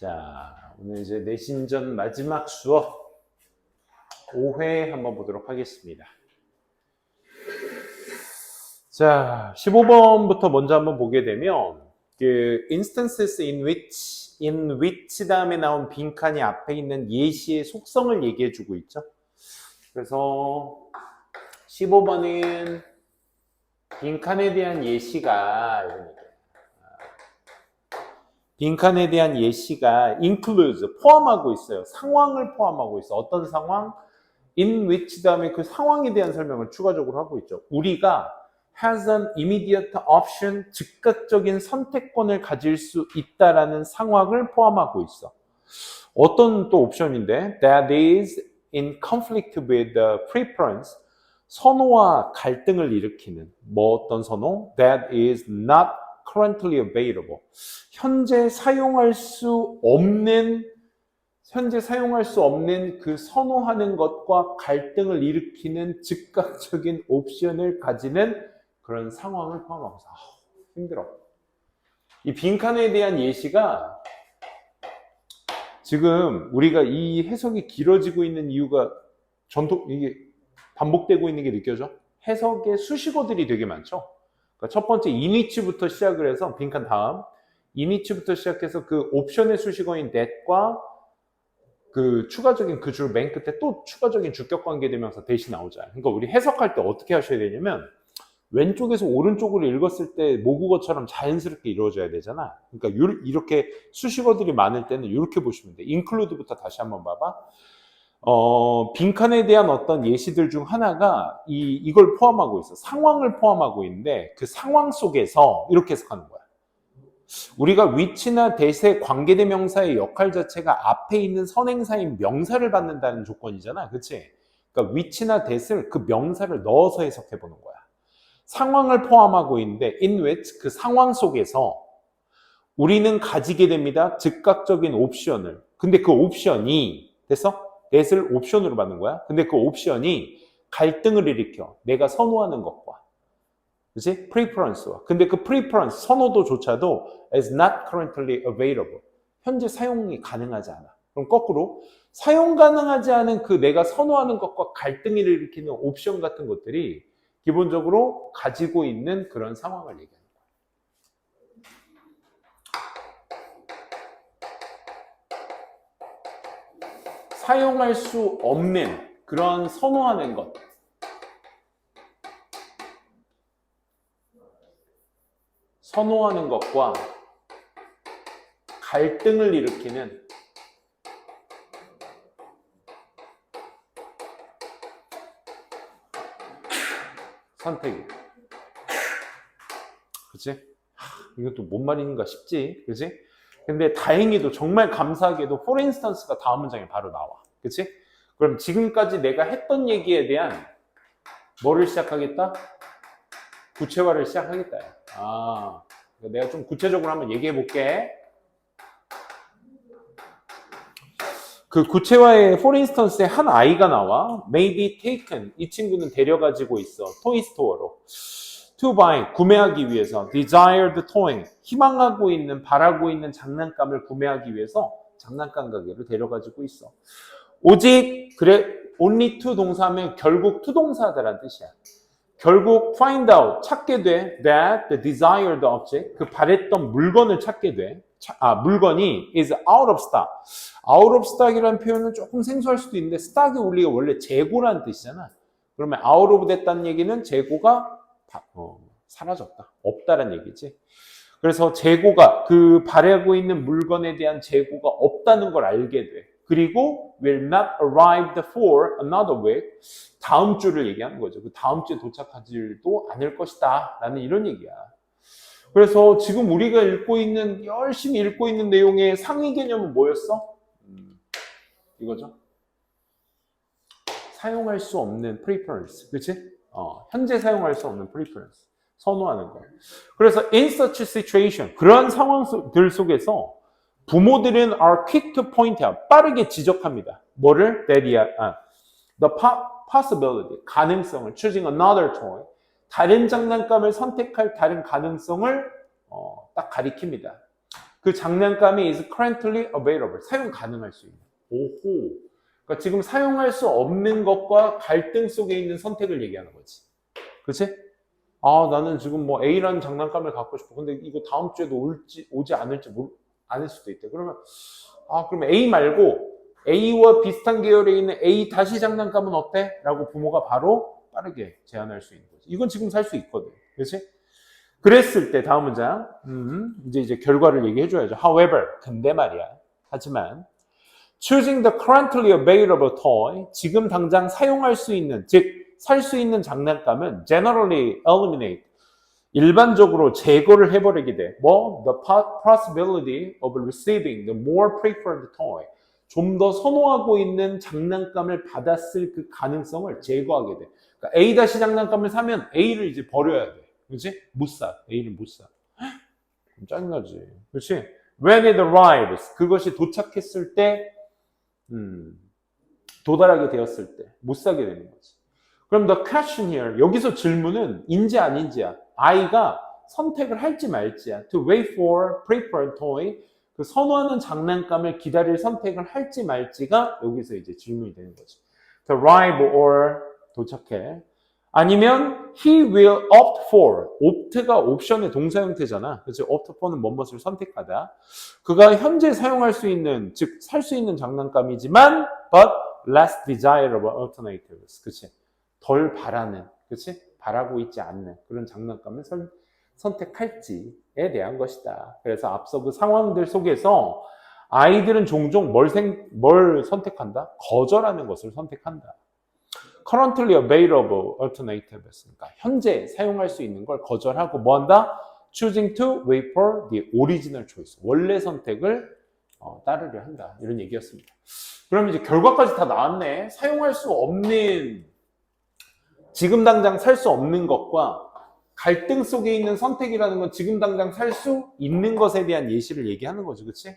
자, 오늘 이제 내신전 마지막 수업 5회 한번 보도록 하겠습니다. 자, 15번부터 먼저 한번 보게 되면 그 instances in which 다음에 나온 빈칸이 앞에 있는 예시의 속성을 얘기해 주고 있죠. 그래서 15번은 빈칸에 대한 예시가 이런 얘기예요. 빈칸에 대한 예시가 includes, 포함하고 있어요. 상황을 포함하고 있어. 어떤 상황? in which 다음에 그 상황에 대한 설명을 추가적으로 하고 있죠. 우리가 has an immediate option, 즉각적인 선택권을 가질 수 있다라는 상황을 포함하고 있어. 어떤 또 옵션인데 that is in conflict with the preference, 선호와 갈등을 일으키는 어떤 선호? that is not currently available. 현재 사용할 수 없는 그 선호하는 것과 갈등을 일으키는 즉각적인 옵션을 가지는 그런 상황을 포함하고 있어. 힘들어. 이 빈칸에 대한 예시가 지금 우리가 이 해석이 길어지고 있는 이유가 이게 반복되고 있는 게 느껴져? 해석의 수식어들이 되게 많죠. 그러니까 첫 번째 인위치부터 시작을 해서 빈칸 다음 인위치부터 시작해서 그 옵션의 수식어인 that과 그 추가적인 그 줄 맨 끝에 또 추가적인 주격 관계대명사 대신 나오잖아요. 그러니까 우리 해석할 때 어떻게 하셔야 되냐면 왼쪽에서 오른쪽으로 읽었을 때 모국어처럼 자연스럽게 이루어져야 되잖아. 그러니까 이렇게 수식어들이 많을 때는 이렇게 보시면 돼. include부터 다시 한번 봐봐. 빈칸에 대한 어떤 예시들 중 하나가 이걸 포함하고 있어. 상황을 포함하고 있는데 그 상황 속에서 이렇게 해석하는 거야. 우리가 which나 that의 관계대명사의 역할 자체가 앞에 있는 선행사인 명사를 받는다는 조건이잖아. 그치? 그러니까 which나 that을 그 명사를 넣어서 해석해 보는 거야. 상황을 포함하고 있는데 in which 그 상황 속에서 우리는 가지게 됩니다. 즉각적인 옵션을. 근데 그 옵션이 됐어? that을 옵션으로 받는 거야. 근데 그 옵션이 갈등을 일으켜. 내가 선호하는 것과. 그치? preference와. 근데 그 preference, 선호도조차도 is not currently available. 현재 사용이 가능하지 않아. 그럼 거꾸로 사용 가능하지 않은 그 내가 선호하는 것과 갈등을 일으키는 옵션 같은 것들이 기본적으로 가지고 있는 그런 상황을 얘기하는 거야. 사용할 수 없는 그런 선호하는 것. 선호하는 것과 갈등을 일으키는 선택이에요. 그치? 이것도 뭔 말인가 싶지? 그치? 근데 다행히도 정말 감사하게도 for instance가 다음 문장에 바로 나와. 그치? 그럼 지금까지 내가 했던 얘기에 대한 뭐를 시작하겠다? 구체화를 시작하겠다. 내가 좀 구체적으로 한번 얘기해 볼게. 그 구체화의 for instance에 한 아이가 나와. may be taken. 이 친구는 데려가지고 있어. 토이 스토어로. to buy. 구매하기 위해서. desired toy. 희망하고 있는, 바라고 있는 장난감을 구매하기 위해서 장난감 가게로 데려가지고 있어. 오직, 그래, only to 동사하면 결국 to 동사다라는 뜻이야. 결국 find out, 찾게 돼 that the desired object, 그 바랬던 물건을 찾게 돼. 물건이 is out of stock. out of stock이라는 표현은 조금 생소할 수도 있는데 stock이 우리가 원래 재고라는 뜻이잖아. 그러면 out of 됐다는 얘기는 재고가 사라졌다. 없다라는 얘기지. 그래서 재고가, 그 바라고 있는 물건에 대한 재고가 없다는 걸 알게 돼. 그리고 will not arrive for another week. 다음 주를 얘기하는 거죠. 그 다음 주에 도착하지도 않을 것이다 라는 이런 얘기야. 그래서 지금 우리가 열심히 읽고 있는 내용의 상위 개념은 뭐였어? 이거죠. 사용할 수 없는 preference. 그치? 현재 사용할 수 없는 preference. 선호하는 거. 그래서 in such situation, 그러한 상황들 속에서 부모들은 are quick to point out, 빠르게 지적합니다. 뭐를? The possibility, 가능성을, choosing another toy, 다른 장난감을 선택할 다른 가능성을 딱 가리킵니다. 그 장난감이 is currently available. 사용 가능할 수 있는. 오호. 그러니까 지금 사용할 수 없는 것과 갈등 속에 있는 선택을 얘기하는 거지. 그치? 아, 나는 지금 뭐 A라는 장난감을 갖고 싶어. 근데 이거 다음 주에도 오지 않을지 않을 수도 있대. 그러면, 그러면 A 말고 A와 비슷한 계열에 있는 A 다시 장난감은 어때? 라고 부모가 바로 빠르게 제안할 수 있는 거지. 이건 지금 살 수 있거든. 그치? 그랬을 때 다음 문장. 이제 결과를 얘기해줘야죠. However, 근데 말이야. 하지만, choosing the currently available toy, 지금 당장 사용할 수 있는, 즉, 살 수 있는 장난감은 generally eliminate, 일반적으로 제거를 해버리게 돼. 뭐? The possibility of receiving the more preferred toy. 좀 더 선호하고 있는 장난감을 받았을 그 가능성을 제거하게 돼. 그러니까 A 다시 장난감을 사면 A를 이제 버려야 돼. 그렇지? 못 사. A를 못 사. 짜증나지. 그렇지? When it arrives, 그것이 도착했을 때, 도달하게 되었을 때 못 사게 되는 거지. 그럼 the question here, 여기서 질문은 인지 아닌지야. 아이가 선택을 할지 말지야. To wait for preferred toy, 그 선호하는 장난감을 기다릴 선택을 할지 말지가 여기서 이제 질문이 되는 거지. To arrive or 도착해. 아니면 he will opt for. opt가 옵션의 동사 형태잖아. 그렇지? opt for는 뭐뭇을 선택하다. 그가 현재 사용할 수 있는, 즉 살 수 있는 장난감이지만 but less desirable alternatives. 그렇지? 덜 바라는, 그렇지? 바라고 있지 않는 그런 장난감을 선택할지에 대한 것이다. 그래서 앞서 그 상황들 속에서 아이들은 종종 뭘 선택한다? 거절하는 것을 선택한다. currently available alternatives. 그러니까 현재 사용할 수 있는 걸 거절하고 뭐 한다? choosing to wait for the original choice. 원래 선택을 따르려 한다. 이런 얘기였습니다. 그럼 이제 결과까지 다 나왔네. 사용할 수 없는, 지금 당장 살 수 없는 것과 갈등 속에 있는 선택이라는 건 지금 당장 살 수 있는 것에 대한 예시를 얘기하는 거죠. 그치?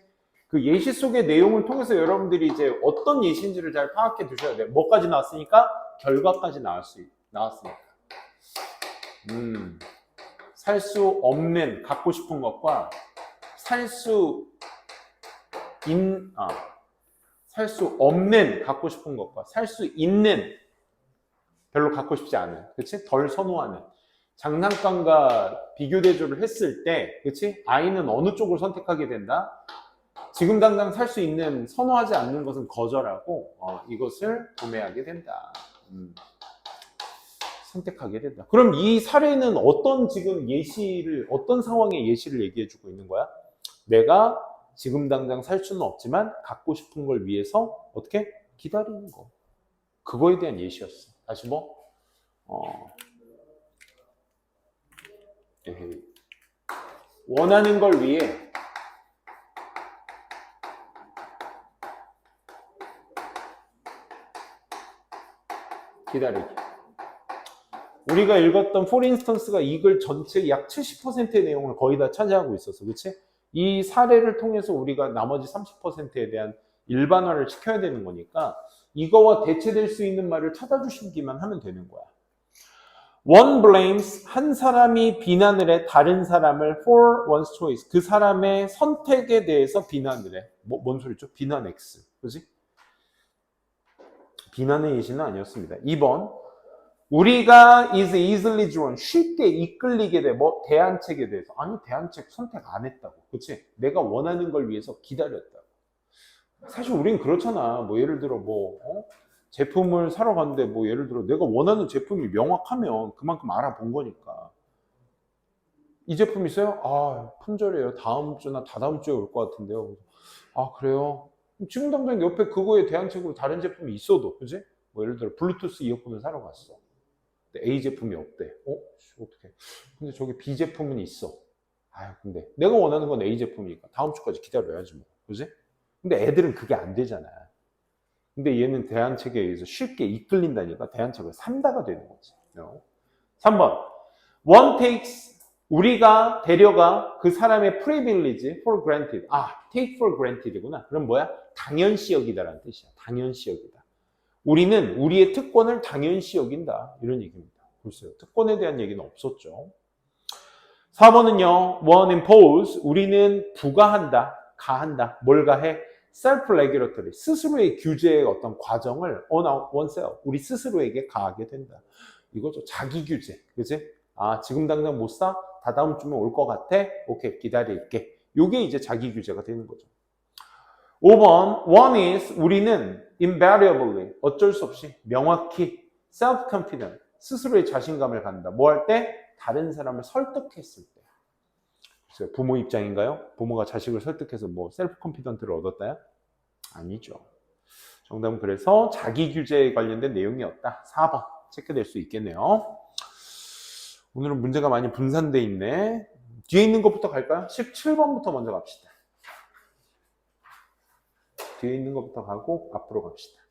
그 예시 속의 내용을 통해서 여러분들이 이제 어떤 예시인지를 잘 파악해 두셔야 돼요. 뭐까지 나왔으니까? 결과까지 나왔으니까. 살 수 없는, 갖고 싶은 것과 살 수 없는, 갖고 싶은 것과 살 수 있는, 별로 갖고 싶지 않은, 그치? 덜 선호하는 장난감과 비교 대조를 했을 때, 그치? 아이는 어느 쪽을 선택하게 된다? 지금 당장 살 수 있는, 선호하지 않는 것은 거절하고 이것을 구매하게 된다. 선택하게 된다. 그럼 이 사례는 어떤 지금 예시를, 어떤 상황의 예시를 얘기해주고 있는 거야? 내가 지금 당장 살 수는 없지만 갖고 싶은 걸 위해서 어떻게? 기다리는 거. 그거에 대한 예시였어. 다시 원하는 걸 위해 기다리기. 우리가 읽었던 for instance가 이 글 전체 약 70%의 내용을 거의 다 차지하고 있었어. 그치? 이 사례를 통해서 우리가 나머지 30%에 대한 일반화를 시켜야 되는 거니까 이거와 대체될 수 있는 말을 찾아주시기만 하면 되는 거야. One blames, 한 사람이 비난을 해 다른 사람을 for one's choice, 그 사람의 선택에 대해서 비난을 해. 뭔 소리죠? 비난 X. 그지? 비난의 예시는 아니었습니다. 2번, 우리가 is easily drawn, 쉽게 이끌리게 돼. 대안책에 대해서. 아니, 대안책 선택 안 했다고. 그치? 내가 원하는 걸 위해서 기다렸다고. 사실 우린 그렇잖아. 예를 들어 제품을 사러 갔는데 예를 들어 내가 원하는 제품이 명확하면 그만큼 알아본 거니까. 이 제품 있어요? 품절이에요. 다음 주나 다다음 주에 올 것 같은데요. 그래요? 지금 당장 옆에 그거에 대안책으로 다른 제품이 있어도, 그지? 예를 들어 블루투스 이어폰을 사러 갔어. 근데 A 제품이 없대. 어떡해. 근데 저기 B 제품은 있어. 근데 내가 원하는 건 A 제품이니까 다음 주까지 기다려야지 그지? 근데 애들은 그게 안 되잖아. 근데 얘는 대안책에 의해서 쉽게 이끌린다니까 대안책을 산다가 되는 거지. 3번. One takes, 우리가 데려가 그 사람의 privilege for granted. take for granted구나. 그럼 뭐야? 당연시 여기다라는 뜻이야. 당연시 여기다. 우리는 우리의 특권을 당연시 여긴다. 이런 얘기입니다. 글쎄요. 특권에 대한 얘기는 없었죠. 4번은요. one impose 우리는 부가한다. 가한다. 뭘 가해? self-regulatory 스스로의 규제의 어떤 과정을 on oneself 우리 스스로에게 가하게 된다. 이거죠. 자기 규제. 그지? 아, 지금 당장 못 사? 다다음 주면 올 것 같아? 오케이, 기다릴게. 요게 이제 자기 규제가 되는 거죠. 5번, one is, 우리는 invariably, 어쩔 수 없이, 명확히, self-confident, 스스로의 자신감을 갖는다. 뭐 할 때? 다른 사람을 설득했을 때. 그래서 부모 입장인가요? 부모가 자식을 설득해서 뭐 self-confident를 얻었다야? 아니죠. 정답은 그래서 자기 규제에 관련된 내용이었다. 4번, 체크될 수 있겠네요. 오늘은 문제가 많이 분산돼 있네. 뒤에 있는 것부터 갈까요? 17번부터 먼저 갑시다. 뒤에 있는 것부터 가고 앞으로 갑시다.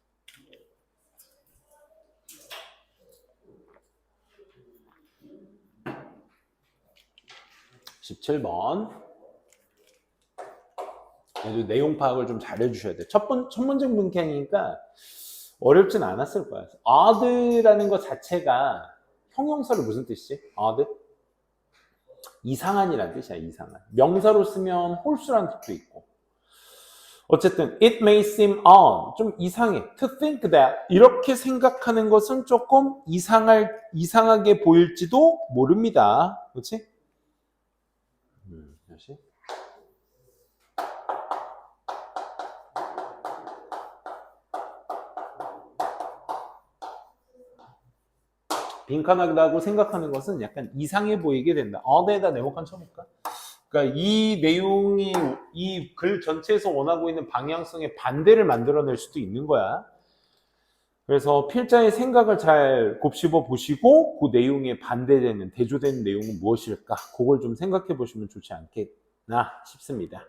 (17번) 아주 내용 파악을 좀 잘 해주셔야 돼요. 첫 번째 문항이니까 어렵진 않았을 거야. odd라는 것 자체가 형용사로 무슨 뜻이지? odd? 이상한이란 뜻이야. 이상한. 명사로 쓰면 홀수란 뜻도 있고. 어쨌든 it may seem odd, 좀 이상해. to think that, 이렇게 생각하는 것은 조금 이상하게 보일지도 모릅니다. 그렇지? 다시. 빈칸하다고 생각하는 것은 약간 이상해 보이게 된다. 어디에다 네모칸 쳐볼까? 그러니까 이 내용이 이 글 전체에서 원하고 있는 방향성의 반대를 만들어낼 수도 있는 거야. 그래서 필자의 생각을 잘 곱씹어 보시고 그 내용에 반대되는 대조되는 내용은 무엇일까? 그걸 좀 생각해 보시면 좋지 않겠나 싶습니다.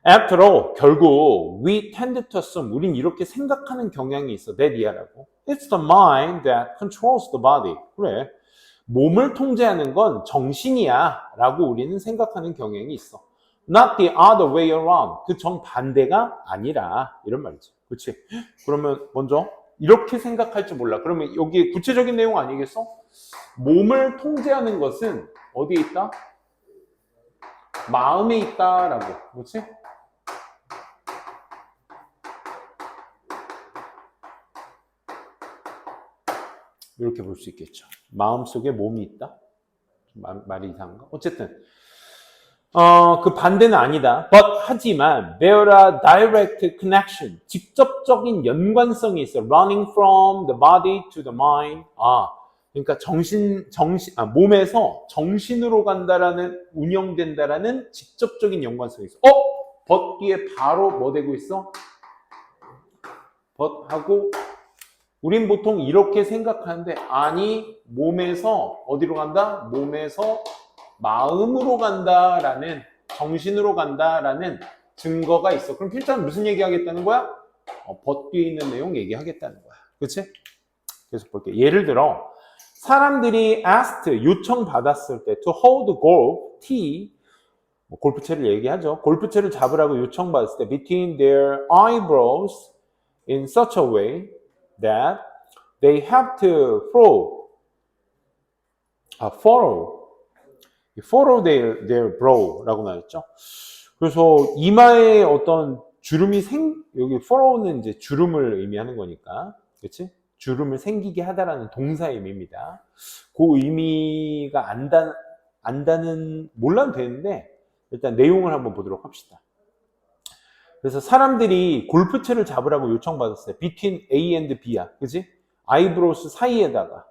After all, 결국 we tend to assume, 우린 이렇게 생각하는 경향이 있어. that이야라고. It's the mind that controls the body. 그래. 몸을 통제하는 건 정신이야 라고 우리는 생각하는 경향이 있어. Not the other way around. 그 정반대가 아니라 이런 말이지. 그렇지? 그러면 먼저 이렇게 생각할 줄 몰라. 그러면 여기 구체적인 내용 아니겠어? 몸을 통제하는 것은 어디에 있다? 마음에 있다라고. 그렇지? 이렇게 볼 수 있겠죠. 마음속에 몸이 있다? 말이 이상한가? 어쨌든 그 반대는 아니다. But 하지만 there are direct connection. 직접적인 연관성이 있어. Running from the body to the mind. 그러니까 몸에서 정신으로 간다라는 운영된다라는 직접적인 연관성이 있어. but 뒤에 바로 뭐 되고 있어? but 하고 우린 보통 이렇게 생각하는데 아니 몸에서 어디로 간다? 몸에서 마음으로 간다라는 정신으로 간다라는 증거가 있어. 그럼 필자는 무슨 얘기하겠다는 거야? 벗 뒤에 있는 내용 얘기하겠다는 거야. 그렇지? 계속 볼게. 예를 들어 사람들이 asked 요청받았을 때 to hold golf tee 골프채를 얘기하죠. 골프채를 잡으라고 요청받았을 때 between their eyebrows in such a way that they have to follow their brow라고 나왔죠. 그래서 이마에 어떤 주름이 여기 follow는 이제 주름을 의미하는 거니까, 그렇지? 주름을 생기게 하다라는 동사의 의미입니다. 그 의미가 안다는 몰라도 되는데 일단 내용을 한번 보도록 합시다. 그래서 사람들이 골프채를 잡으라고 요청받았어요. between A and B야. 그지? 아이브로스 사이에다가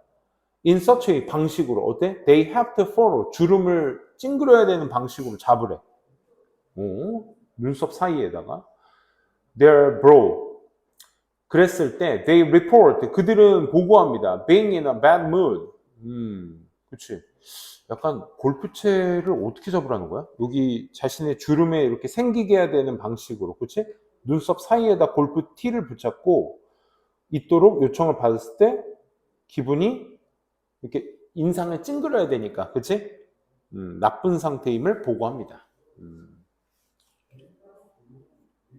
in such a 방식으로 어때? They have to follow. 주름을 찡그려야 되는 방식으로 잡으래. 눈썹 사이에다가 their brow. 그랬을 때 they report. 그들은 보고합니다. being in a bad mood. 그치? 약간 골프채를 어떻게 잡으라는 거야? 여기 자신의 주름에 이렇게 생기게 해야 되는 방식으로, 그치? 눈썹 사이에다 골프 티를 붙잡고 있도록 요청을 받았을 때 기분이 이렇게 인상을 찡그려야 되니까, 그치? 나쁜 상태임을 보고합니다.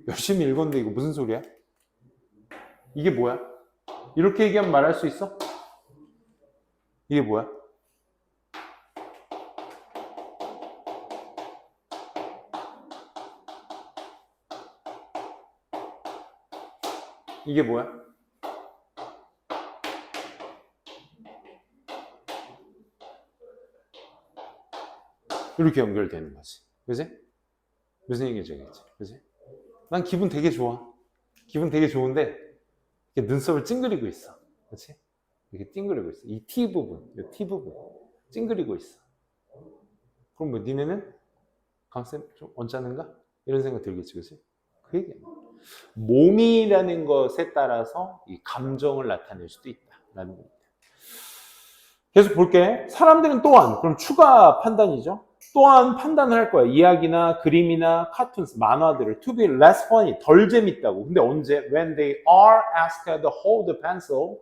열심히 읽었는데 이거 무슨 소리야? 이게 뭐야? 이렇게 얘기하면 말할 수 있어? 이게 뭐야? 이게 뭐야? 이렇게 연결되는 거지. 그지? 무슨 얘기인지 알겠지? 그지? 난 기분 되게 좋아. 기분 되게 좋은데 이렇게 눈썹을 찡그리고 있어. 그치? 이렇게 찡그리고 있어. 이 T 부분, 이 T 부분 찡그리고 있어. 그럼 뭐 니네는 강쌤 좀 언짢은가? 이런 생각 들겠지, 그치? 그 얘기야. 몸이라는 것에 따라서 이 감정을 나타낼 수도 있다라는 겁니다. 계속 볼게. 사람들은 또한, 그럼 추가 판단이죠. 또한 판단을 할 거야. 이야기나 그림이나 카툰스, 만화들을 to be less funny, 덜 재밌다고. 근데 언제? When they are asked to hold the pencil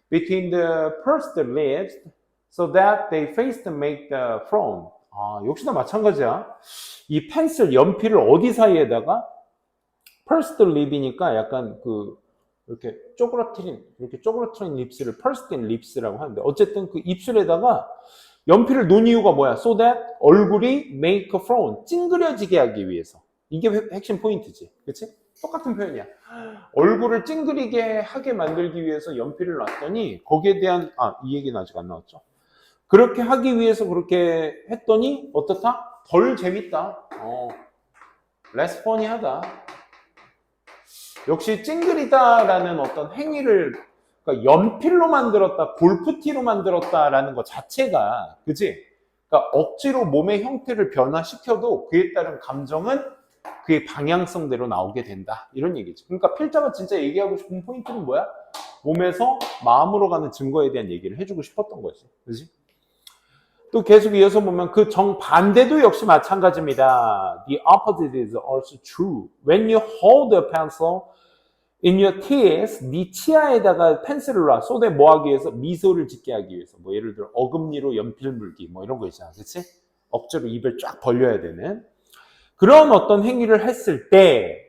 between the pursed lips so that they face to make the frown. 아, 역시나 마찬가지야. 이 펜슬, 연필을 어디 사이에다가 pursed lip이니까 약간 이렇게 쪼그라뜨린 립스를 pursed lips라고 하는데 어쨌든 그 입술에다가 연필을 놓은 이유가 뭐야? So that 얼굴이 make a frown, 찡그려지게 하기 위해서. 이게 핵심 포인트지. 그치? 똑같은 표현이야. 얼굴을 찡그리게 하게 만들기 위해서 연필을 놨더니 거기에 대한 이 얘기는 아직 안 나왔죠. 그렇게 하기 위해서 그렇게 했더니 어떻다? 덜 재밌다. less funny하다. 역시 찡그리다라는 어떤 행위를 그러니까 연필로 만들었다, 골프티로 만들었다라는 것 자체가, 그치? 그러니까 억지로 몸의 형태를 변화시켜도 그에 따른 감정은 그의 방향성대로 나오게 된다. 이런 얘기죠. 그러니까 필자가 진짜 얘기하고 싶은 포인트는 뭐야? 몸에서 마음으로 가는 증거에 대한 얘기를 해주고 싶었던 거지. 그치? 또 계속 이어서 보면 그 정반대도 역시 마찬가지입니다. The opposite is also true. When you hold a pencil in your teeth, 네 치아에다가 펜슬을 놔. 쏟에 뭐 하기 위해서? 미소를 짓게 하기 위해서. 뭐 예를 들어 어금니로 연필 물기 뭐 이런 거 있잖아. 그치? 억지로 입을 쫙 벌려야 되는. 그런 어떤 행위를 했을 때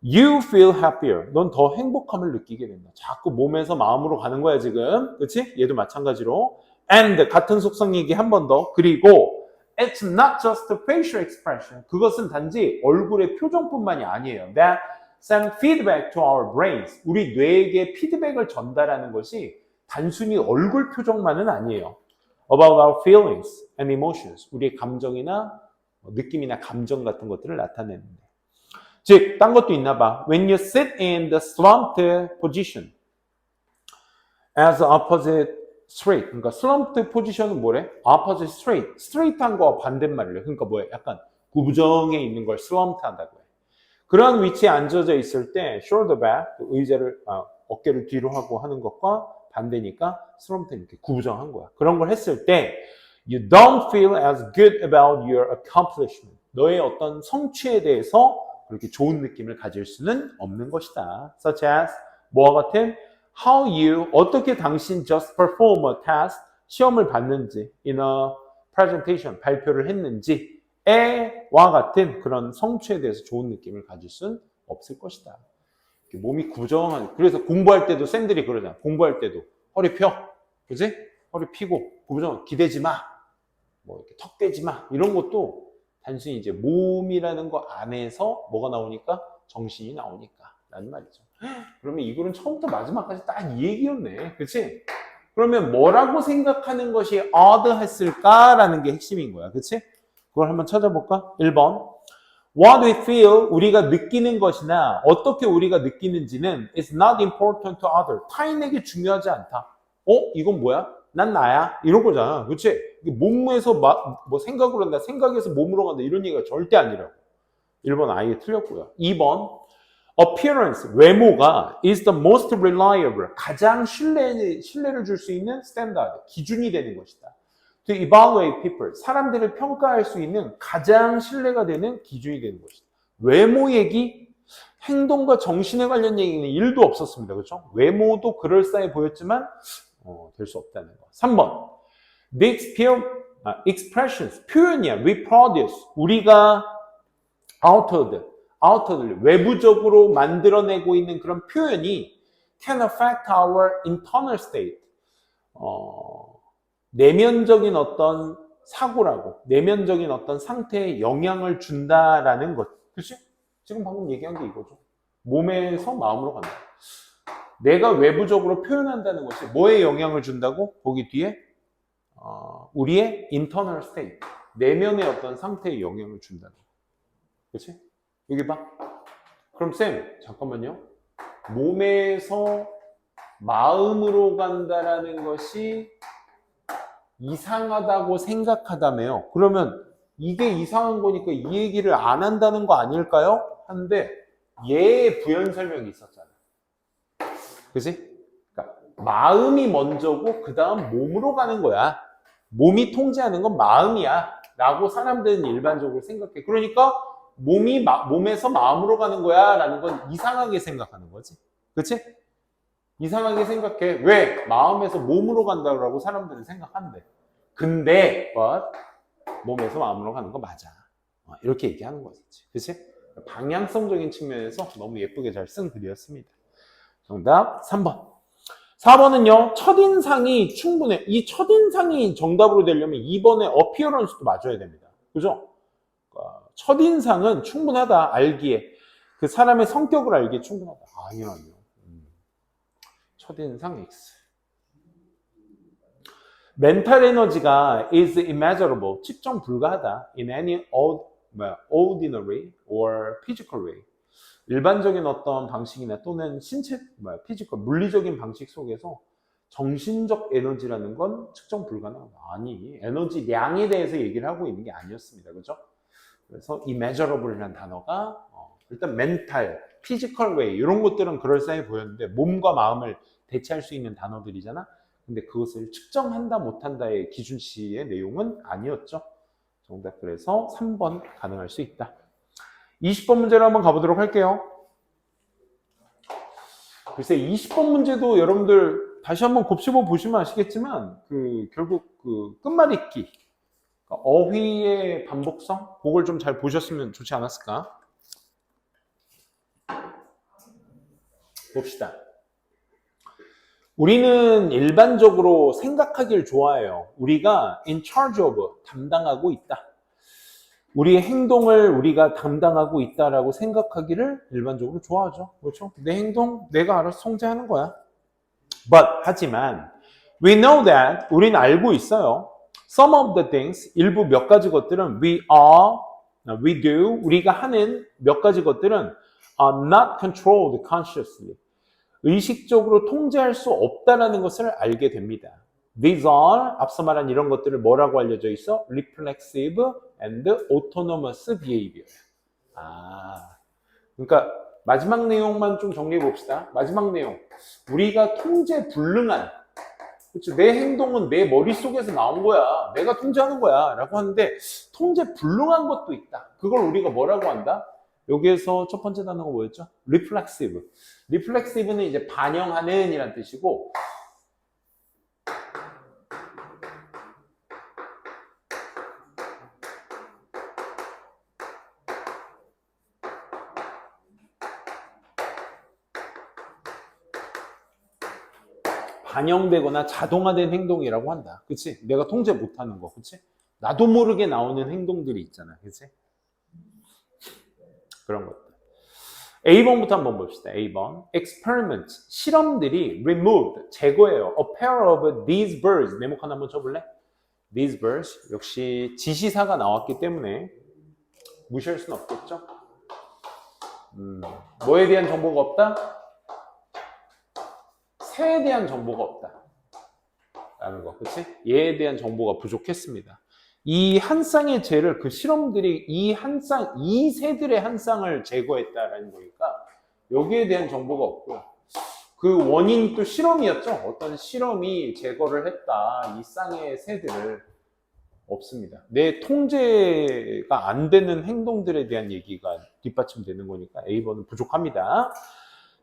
you feel happier. 넌 더 행복함을 느끼게 된다. 자꾸 몸에서 마음으로 가는 거야 지금. 그치? 얘도 마찬가지로. And 같은 속성 얘기 한 번 더. 그리고 it's not just a facial expression. 그것은 단지 얼굴의 표정뿐만이 아니에요. That send feedback to our brains. 우리 뇌에게 피드백을 전달하는 것이 단순히 얼굴 표정만은 아니에요. About our feelings and emotions. 우리의 감정이나 느낌이나 감정 같은 것들을 나타내는데. 즉, 딴 것도 있나 봐. When you sit in the slumped position as opposite straight. 그러니까 slumped position은 뭐래? opposite straight. straight한 거와 반대말이래. 그러니까 뭐야? 약간 구부정해 있는 걸 slumped 한다고 해. 그런 위치에 앉아져 있을 때 shoulder back, 의자를 어깨를 뒤로 하고 하는 것과 반대니까 slumped 이렇게 구부정한 거야. 그런 걸 했을 때 you don't feel as good about your accomplishment. 너의 어떤 성취에 대해서 그렇게 좋은 느낌을 가질 수는 없는 것이다. Such as 뭐와 같은 how you 어떻게 당신 just perform a task 시험을 봤는지 in a presentation 발표를 했는지 와 같은 그런 성취에 대해서 좋은 느낌을 가질 수는 없을 것이다. 몸이 구정한 그래서 공부할 때도 쌤들이 그러잖아. 공부할 때도 허리 펴, 그지? 허리 피고 구부정 기대지 마, 뭐 이렇게 턱 대지 마 이런 것도 단순히 이제 몸이라는 거 안에서 뭐가 나오니까 정신이 나오니까라는 말이죠. 그러면 이 글은 처음부터 마지막까지 딱 이 얘기였네, 그렇지? 그러면 뭐라고 생각하는 것이 odd 했을까라는 게 핵심인 거야, 그렇지? 그걸 한번 찾아볼까? 1번. What we feel, 우리가 느끼는 것이나 어떻게 우리가 느끼는지는 is not important to others. 타인에게 중요하지 않다. 이건 뭐야? 난 나야. 이런 거잖아. 그치? 몸에서 뭐 생각으로 한다. 생각에서 몸으로 간다. 이런 얘기가 절대 아니라고. 1번 아예 틀렸고요. 2번. Appearance, 외모가 is the most reliable. 가장 신뢰를 줄 수 있는 standard, 기준이 되는 것이다. To evaluate people, 사람들을 평가할 수 있는 가장 신뢰가 되는 기준이 되는 것이다. 외모 얘기, 행동과 정신에 관련 얘기는 1도 없었습니다. 그렇죠? 외모도 그럴싸해 보였지만 될 수 없다는 거. 3번. The expressions, 표현이야. We produce, 우리가 outwardly, 외부적으로 만들어내고 있는 그런 표현이 can affect our internal state. 내면적인 어떤 사고라고, 내면적인 어떤 상태에 영향을 준다라는 것. 그치? 지금 방금 얘기한 게 이거죠. 몸에서 마음으로 간다. 내가 외부적으로 표현한다는 것이 뭐에 영향을 준다고? 거기 뒤에 우리의 internal state, 내면의 어떤 상태에 영향을 준다는 거. 그렇지? 여기 봐. 그럼 쌤, 잠깐만요. 몸에서 마음으로 간다라는 것이 이상하다고 생각하다며요. 그러면 이게 이상한 거니까 이 얘기를 안 한다는 거 아닐까요? 하는데 얘의 부연 설명이 있었잖아. 그지? 그러니까 마음이 먼저고 그 다음 몸으로 가는 거야. 몸이 통제하는 건 마음이야 라고 사람들은 일반적으로 생각해. 그러니까 몸에서 마음으로 가는 거야 라는 건 이상하게 생각하는 거지. 그치? 이상하게 생각해. 왜? 마음에서 몸으로 간다고 사람들은 생각한대. 근데 몸에서 마음으로 가는 거 맞아. 이렇게 얘기하는 거지. 그치? 방향성적인 측면에서 너무 예쁘게 잘 쓴 글이었습니다. 정답 3번. 4번은요. 첫인상이 충분해. 이 첫인상이 정답으로 되려면 2번의 appearance도 맞아야 됩니다. 그죠? 첫인상은 충분하다. 알기에. 그 사람의 성격을 알기에 충분하다. 아니요. 첫인상 X. 멘탈 에너지가 is immeasurable. 측정 불가하다. in any ordinary or physical way. 일반적인 어떤 방식이나 또는 피지컬, 물리적인 방식 속에서 정신적 에너지라는 건 측정 불가능하다. 아니, 에너지량에 대해서 얘기를 하고 있는 게 아니었습니다. 그죠? 그래서 immeasurable이라는 단어가 일단 멘탈, 피지컬 웨이 이런 것들은 그럴싸해 보였는데 몸과 마음을 대체할 수 있는 단어들이잖아. 근데 그것을 측정한다 못한다의 기준치의 내용은 아니었죠. 정답 그래서 3번 가능할 수 있다. 20번 문제로 한번 가보도록 할게요. 글쎄 20번 문제도 여러분들 다시 한번 곱씹어 보시면 아시겠지만 결국 끝말잇기, 어휘의 반복성 그걸 좀 잘 보셨으면 좋지 않았을까? 봅시다. 우리는 일반적으로 생각하길 좋아해요. 우리가 in charge of, 담당하고 있다. 우리의 행동을 우리가 담당하고 있다라고 생각하기를 일반적으로 좋아하죠. 그렇죠? 내 행동 내가 알아서 통제하는 거야. 하지만 we know that, 우리는 알고 있어요. Some of the things, 일부 몇 가지 것들은 we do, 우리가 하는 몇 가지 것들은 are not controlled consciously. 의식적으로 통제할 수 없다는 것을 알게 됩니다. These are, 앞서 말한 이런 것들을 뭐라고 알려져 있어? Reflexive and autonomous behavior. 그러니까 마지막 내용만 좀 정리해 봅시다. 마지막 내용. 우리가 통제 불능한, 그렇죠? 내 행동은 내 머릿속에서 나온 거야. 내가 통제하는 거야. 라고 하는데 통제 불능한 것도 있다. 그걸 우리가 뭐라고 한다? 여기에서 첫 번째 단어가 뭐였죠? Reflexive. Reflexive는 이제 반영하는 이란 뜻이고, 반영되거나 자동화된 행동이라고 한다. 그치? 내가 통제 못하는 거. 그치? 나도 모르게 나오는 행동들이 있잖아. 그치? 그런 것들. A번부터 한번 봅시다. A번. Experiment. 실험들이 removed. 제거해요. A pair of these birds. 네모칸 한번 쳐볼래? These birds. 역시 지시사가 나왔기 때문에 무시할 수는 없겠죠? 뭐에 대한 정보가 없다? 새에 대한 정보가 없다. 라는 거, 그치? 얘에 대한 정보가 부족했습니다. 이 한 쌍의 죄를 실험들이 이 새들의 한 쌍을 제거했다라는 거니까 여기에 대한 정보가 없고요. 그 원인이 또 실험이었죠. 어떤 실험이 제거를 했다. 이 쌍의 새들을 없습니다. 내 통제가 안 되는 행동들에 대한 얘기가 뒷받침되는 거니까 A번은 부족합니다.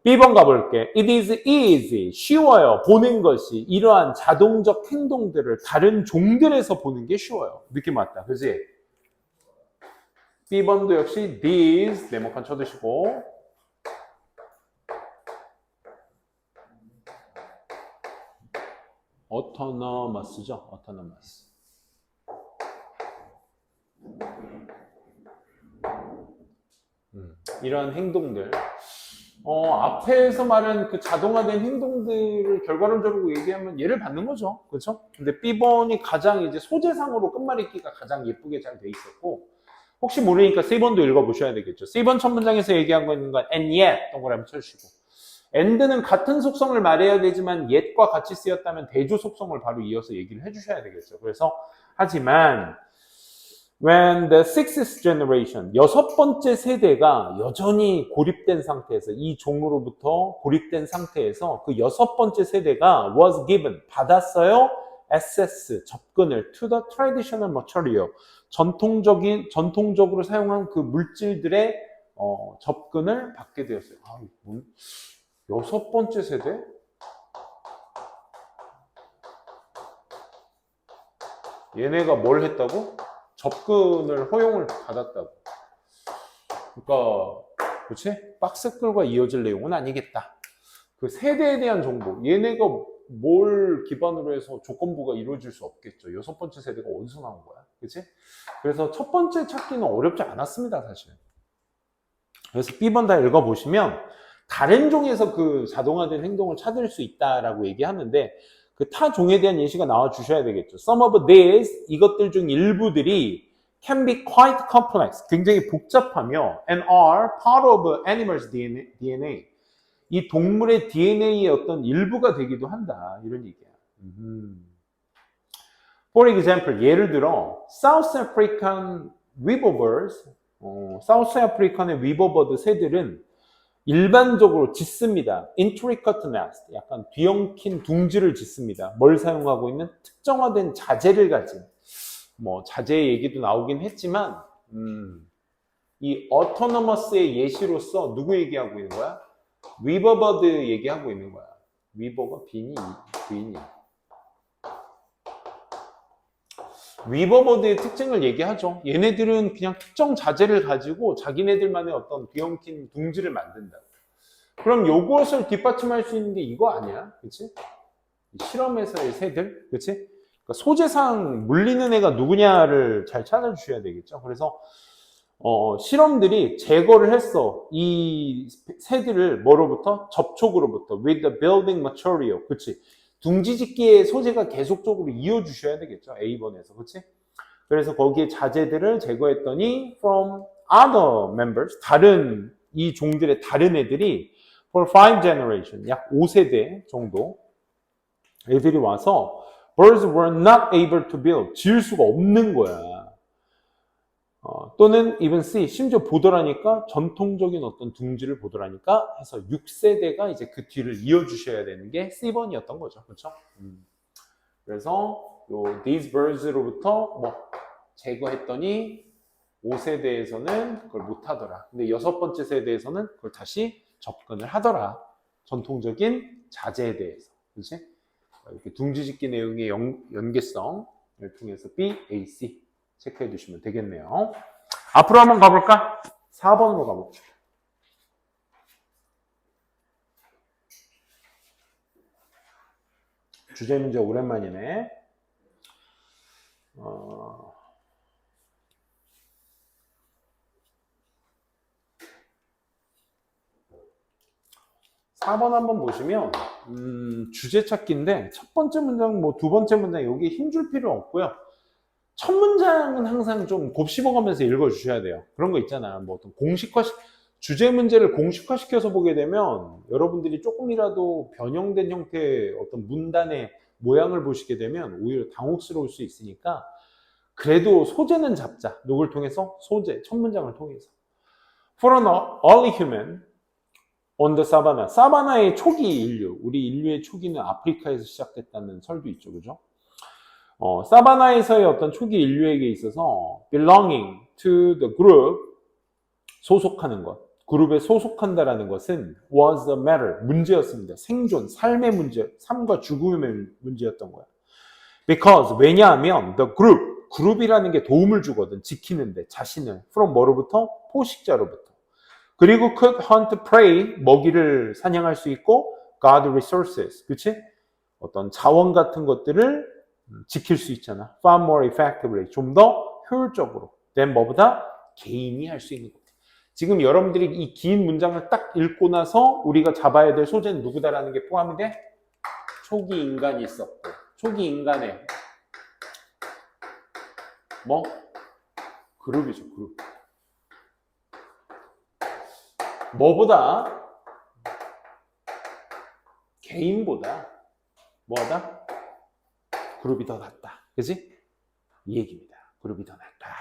B번 가볼게. It is easy, 쉬워요. 보는 것이 이러한 자동적 행동들을 다른 종들에서 보는 게 쉬워요. 느낌 왔다. 그지? B번도 역시 these, 네모칸 쳐두시고, autonomous죠. autonomous. 이런 행동들. 앞에서 말한 그 자동화된 행동들을 결과론적으로 얘기하면 얘를 받는 거죠. 그렇죠? 근데 B번이 가장 이제 소재상으로 끝말잇기가 가장 예쁘게 잘 돼 있었고, 혹시 모르니까 C번도 읽어보셔야 되겠죠. C번 첫 문장에서 얘기하고 있는 건 and yet 동그라미 쳐주시고, and는 같은 속성을 말해야 되지만 yet과 같이 쓰였다면 대조 속성을 바로 이어서 얘기를 해주셔야 되겠죠. 그래서 하지만 when the sixth generation, 여섯 번째 세대가 여전히 고립된 상태에서, 이 종으로부터 고립된 상태에서 그 여섯 번째 세대가 was given, 받았어요. access, 접근을 to the traditional material, 전통적으로 사용한 그 물질들의 접근을 받게 되었어요. 여섯 번째 세대? 얘네가 뭘 했다고? 접근을 허용을 받았다고. 그러니까 그렇지? 박스글과 이어질 내용은 아니겠다. 그 세대에 대한 정보, 얘네가 뭘 기반으로 해서 조건부가 이루어질 수 없겠죠. 여섯 번째 세대가 어디서 나온 거야? 그렇지? 그래서 첫 번째 찾기는 어렵지 않았습니다, 사실. 그래서 B번 다 읽어보시면 다른 종에서 그 자동화된 행동을 찾을 수 있다라고 얘기하는데, 그 타 종에 대한 예시가 나와 주셔야 되겠죠. Some of these, 이것들 중 일부들이 can be quite complex, 굉장히 복잡하며 and are part of animals' DNA. 이 동물의 DNA의 어떤 일부가 되기도 한다. 이런 얘기야. For example, 예를 들어 South African weaverbirds, 사우스 아프리칸의 위버버드 새들은 일반적으로 짓습니다. intricate nest, 약간 뒤엉킨 둥지를 짓습니다. 뭘 사용하고 있는 특정화된 자재를 가진, 뭐 자재의 얘기도 나오긴 했지만 이 autonomous의 예시로서 누구 얘기하고 있는 거야? 위버버드 얘기하고 있는 거야. 위버가 빈이 부인이. 위버버드의 특징을 얘기하죠. 얘네들은 그냥 특정 자재를 가지고 자기네들만의 어떤 뒤엉킨 둥지를 만든다. 그럼 요것을 뒷받침할 수 있는 게 이거 아니야? 그치? 실험에서의 새들? 그치? 그러니까 소재상 물리는 애가 누구냐를 잘 찾아주셔야 되겠죠. 그래서 실험들이 제거를 했어. 이 새들을 뭐로부터? 접촉으로부터. with the building material. 그치? 둥지짓기의 소재가 계속적으로 이어주셔야 되겠죠. A번에서. 그치? 그래서 거기에 자재들을 제거했더니 from other members, 다른 이 종들의 다른 애들이 for 5 generation, 약 5세대 정도 애들이 와서 birds were not able to build, 지을 수가 없는 거야. 또는 even C, 심지어 보더라니까 전통적인 어떤 둥지를 보더라니까 해서 6세대가 이제 그 뒤를 이어주셔야 되는 게 C번이었던 거죠. 그렇죠? 그래서 요 these birds로부터 뭐 제거했더니 5세대에서는 그걸 못하더라. 근데 여섯 번째 세대에서는 그걸 다시 접근을 하더라. 전통적인 자재에 대해서. 그렇지? 이렇게 둥지짓기 내용의 연계성을 통해서 B, A, C 체크해 두시면 되겠네요. 앞으로 한번 가볼까? 4번으로 가볼게요. 주제 문제 오랜만이네. 4번 한번 보시면 주제 찾기인데 첫 번째 문장, 뭐 두 번째 문장 여기 힘줄 필요 없고요. 첫 문장은 항상 좀 곱씹어가면서 읽어주셔야 돼요. 그런 거 있잖아. 뭐 어떤 주제 문제를 공식화시켜서 보게 되면 여러분들이 조금이라도 변형된 형태의 어떤 문단의 모양을 보시게 되면 오히려 당혹스러울 수 있으니까 그래도 소재는 잡자. 누굴 통해서? 소재, 첫 문장을 통해서. For an early human on the savannah. 사바나의 초기 인류, 우리 인류의 초기는 아프리카에서 시작됐다는 설도 있죠. 그죠? 사바나에서의 어떤 초기 인류에게 있어서 belonging to the group, 소속하는 것, 그룹에 소속한다라는 것은 was a matter, 문제였습니다. 생존, 삶의 문제, 삶과 죽음의 문제였던 거야. Because, 왜냐하면 the group, 그룹이라는 게 도움을 주거든, 지키는데, 자신을. from 뭐로부터? 포식자로부터. 그리고 could hunt prey, 먹이를 사냥할 수 있고 guard resources, 그치? 어떤 자원 같은 것들을 지킬 수 있잖아. far more effectively, 좀 더 효율적으로. than 뭐보다? 개인이 할 수 있는 것. 지금 여러분들이 이 긴 문장을 딱 읽고 나서 우리가 잡아야 될 소재는 누구다라는 게 포함이 돼? 초기 인간이 있었고, 초기 인간의 뭐? 그룹이죠, 그룹. 뭐보다? 개인보다 뭐하다? 그룹이 더 낫다. 그지? 이 얘기입니다. 그룹이 더 낫다.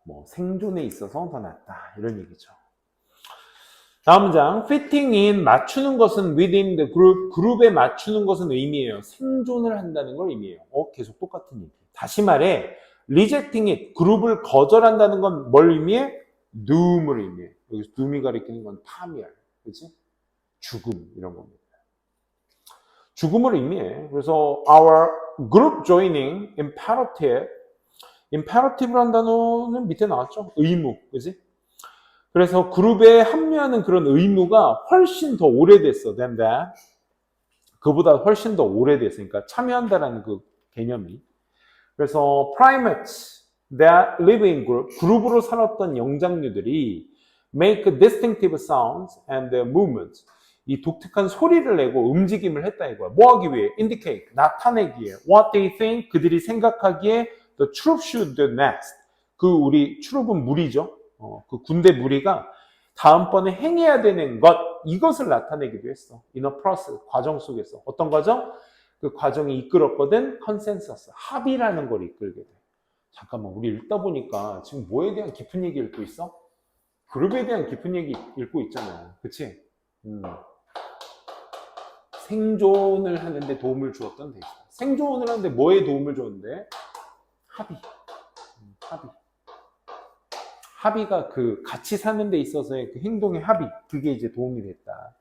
뭐 생존에 있어서 더 낫다. 이런 얘기죠. 다음 문장. fitting in, 맞추는 것은 within the group, 그룹에 맞추는 것은 의미해요. 생존을 한다는 걸 의미해요. 계속 똑같은 얘기. 다시 말해, rejecting it, 그룹을 거절한다는 건 뭘 의미해? doom을 의미해. 여기서 doom이 가리키는 건 파멸, 그렇지? 죽음 이런 겁니다. 죽음을 의미해. 그래서 our group joining imperative, imperative라는 단어는 밑에 나왔죠? 의무, 그렇지? 그래서 그룹에 합류하는 그런 의무가 훨씬 더 오래됐어. than that. 그보다 훨씬 더 오래됐으니까 참여한다라는 그 개념이. 그래서 primates that live in group, 그룹으로 살았던 영장류들이 make distinctive sounds and movements, 이 독특한 소리를 내고 움직임을 했다 이거야. 뭐 하기 위해? indicate, 나타내기에. what they think, 그들이 생각하기에 the troop should do next. 그 우리 트룹은 무리죠. 그 군대 무리가 다음번에 행해야 되는 것, 이것을 나타내기도 했어. in a process, 과정 속에서. 어떤 과정? 그 과정이 이끌었거든 컨센서스, 합의라는 걸 이끌게 돼. 잠깐만, 우리 읽다 보니까 지금 뭐에 대한 깊은 얘기 읽고 있어? 그룹에 대한 깊은 얘기 읽고 있잖아. 그치? 생존을 하는데 도움을 주었던 대신. 생존을 하는데 뭐에 도움을 줬는데? 합의. 합의. 합의가 그 같이 사는 데 있어서의 그 행동의 합의, 그게 이제 도움이 됐다.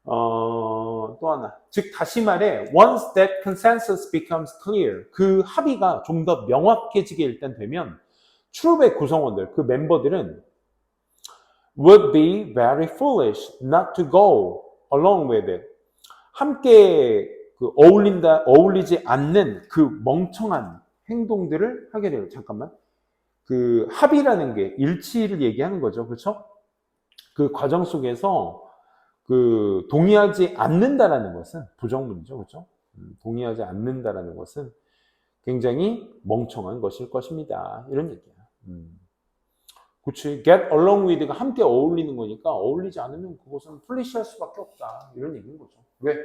또 하나. 즉, 다시 말해, once that consensus becomes clear, 그 합의가 좀 더 명확해지게 일단 되면, 트룹의 구성원들, 그 멤버들은 would be very foolish not to go along with it. 함께 그 어울리지 않는 그 멍청한 행동들을 하게 돼요. 잠깐만. 그 합의라는 게 일치를 얘기하는 거죠. 그렇죠? 그 과정 속에서 그 동의하지 않는다라는 것은 부정문이죠. 그렇죠? 동의하지 않는다라는 것은 굉장히 멍청한 것일 것입니다. 이런 얘기야. 그렇지. get along with가 함께 어울리는 거니까 어울리지 않으면 그것은 플리시할 수밖에 없다. 이런 얘기인 거죠. 왜?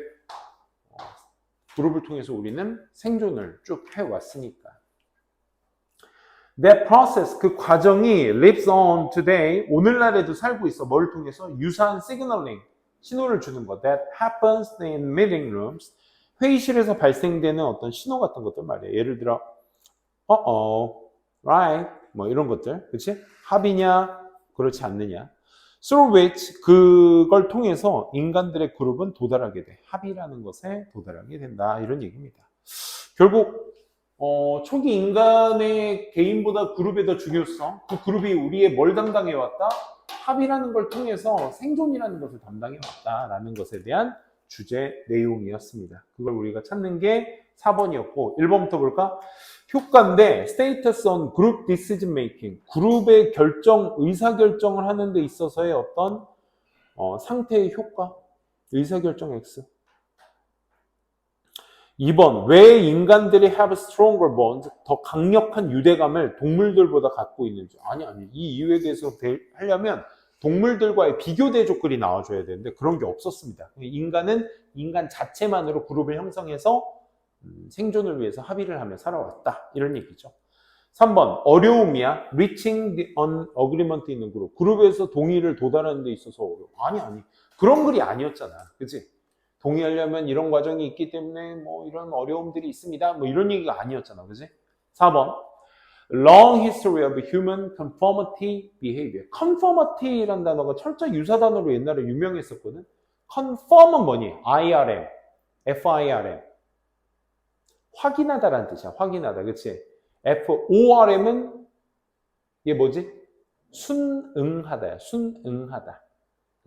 그룹을 통해서 우리는 생존을 쭉 해왔으니까. That process, 그 과정이 lives on today, 오늘날에도 살고 있어. 뭘 통해서? 유사한 signaling, 신호를 주는 것. That happens in meeting rooms. 회의실에서 발생되는 어떤 신호 같은 것들 말이에요. 예를 들어, right, 뭐 이런 것들, 그렇지? 합의냐, 그렇지 않느냐. Through which, 그걸 통해서 인간들의 그룹은 도달하게 돼. 합의라는 것에 도달하게 된다. 이런 얘기입니다. 결국 초기 인간의 개인보다 그룹의 더 중요성, 그 그룹이 우리의 뭘 담당해왔다? 합의라는 걸 통해서 생존이라는 것을 담당해왔다라는 것에 대한 주제 내용이었습니다. 그걸 우리가 찾는 게 4번이었고 1번부터 볼까? 효과인데 status on group decision making, 그룹의 의사결정을 하는 데 있어서의 어떤 상태의 효과, 의사결정 X. 2번, 왜 인간들이 have stronger bonds, 더 강력한 유대감을 동물들보다 갖고 있는지. 아니, 이 이유에 대해서 하려면 동물들과의 비교 대조글이 나와줘야 되는데 그런 게 없었습니다. 인간은 인간 자체만으로 그룹을 형성해서 생존을 위해서 합의를 하며 살아왔다. 이런 얘기죠. 3번, 어려움이야. reaching an agreement 있는 그룹. 그룹에서 동의를 도달하는 데 있어서 어려워. 아니. 그런 글이 아니었잖아. 그치? 동의하려면 이런 과정이 있기 때문에 뭐 이런 어려움들이 있습니다. 뭐 이런 얘기가 아니었잖아. 그지? 4번. Long history of human conformity behavior. conformity라는 단어가 철저 유사 단어로 옛날에 유명했었거든. conform은 뭐니? IRM. FIRM. 확인하다라는 뜻이야. 확인하다. 그치? FORM은 이게 뭐지? 순응하다야. 순응하다.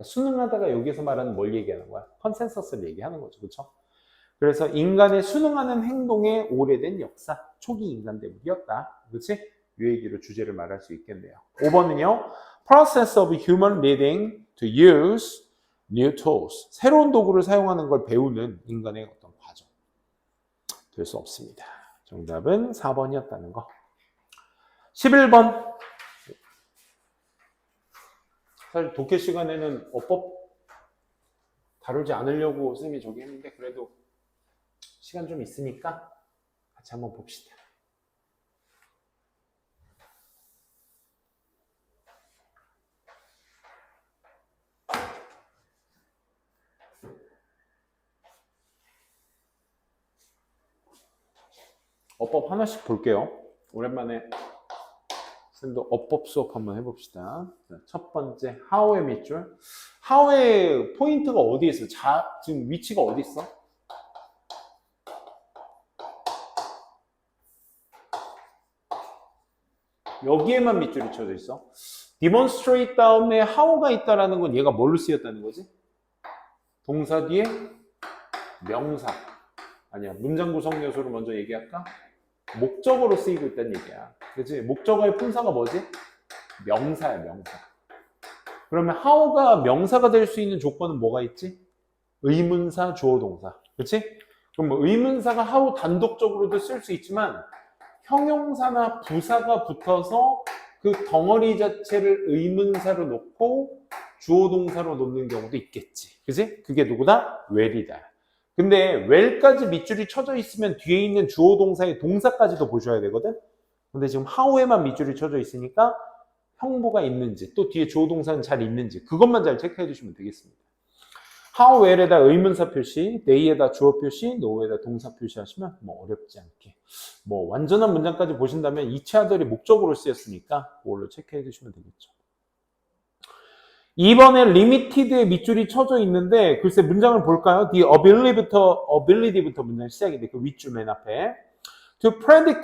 순응하다가 여기서 말하는 뭘 얘기하는 거야? 컨센서스를 얘기하는 거죠. 그렇죠? 그래서 인간의 순응하는 행동의 오래된 역사, 초기 인간 대국이었다. 그렇지? 이 얘기로 주제를 말할 수 있겠네요. 5번은요. Process of human learning to use new tools. 새로운 도구를 사용하는 걸 배우는 인간의 어떤 과정. 될 수 없습니다. 정답은 4번이었다는 거. 11번. 사실 독해 시간에는 어법 다루지 않으려고 선생님이 저기 했는데 그래도 시간 좀 있으니까 같이 한번 봅시다. 어법 하나씩 볼게요. 오랜만에 선생님도 어법 수업 한번 해봅시다. 첫 번째, how의 밑줄. how의 포인트가 어디에 있어? 지금 위치가 어디 있어? 여기에만 밑줄이 쳐져 있어. demonstrate 다음에 how가 있다라는 건 얘가 뭘로 쓰였다는 거지? 동사 뒤에 명사. 아니야, 문장 구성 요소를 먼저 얘기할까? 목적어로 쓰이고 있다는 얘기야. 그치? 목적어의 품사가 뭐지? 명사야, 명사. 그러면 how가 명사가 될 수 있는 조건은 뭐가 있지? 의문사, 주어, 동사. 그치? 그럼 의문사가 how 단독적으로도 쓸 수 있지만 형용사나 부사가 붙어서 그 덩어리 자체를 의문사로 놓고 주어, 동사로 놓는 경우도 있겠지. 그치? 그게 누구다? where이다. 근데 where까지 밑줄이 쳐져 있으면 뒤에 있는 주어 동사의 동사까지도 보셔야 되거든? 근데 지금 how에만 밑줄이 쳐져 있으니까 형부가 있는지 또 뒤에 주어 동사는 잘 있는지 그것만 잘 체크해 주시면 되겠습니다. how, where에다 의문사 표시, they에다 주어 표시, no에다 동사 표시하시면 뭐 어렵지 않게 뭐 완전한 문장까지 보신다면 이체하들이 목적으로 쓰였으니까 그걸로 체크해 주시면 되겠죠. 2번에 limited의 밑줄이 쳐져 있는데 글쎄 문장을 볼까요? The ability부터 문장 시작인데 그 윗줄 맨 앞에 To predict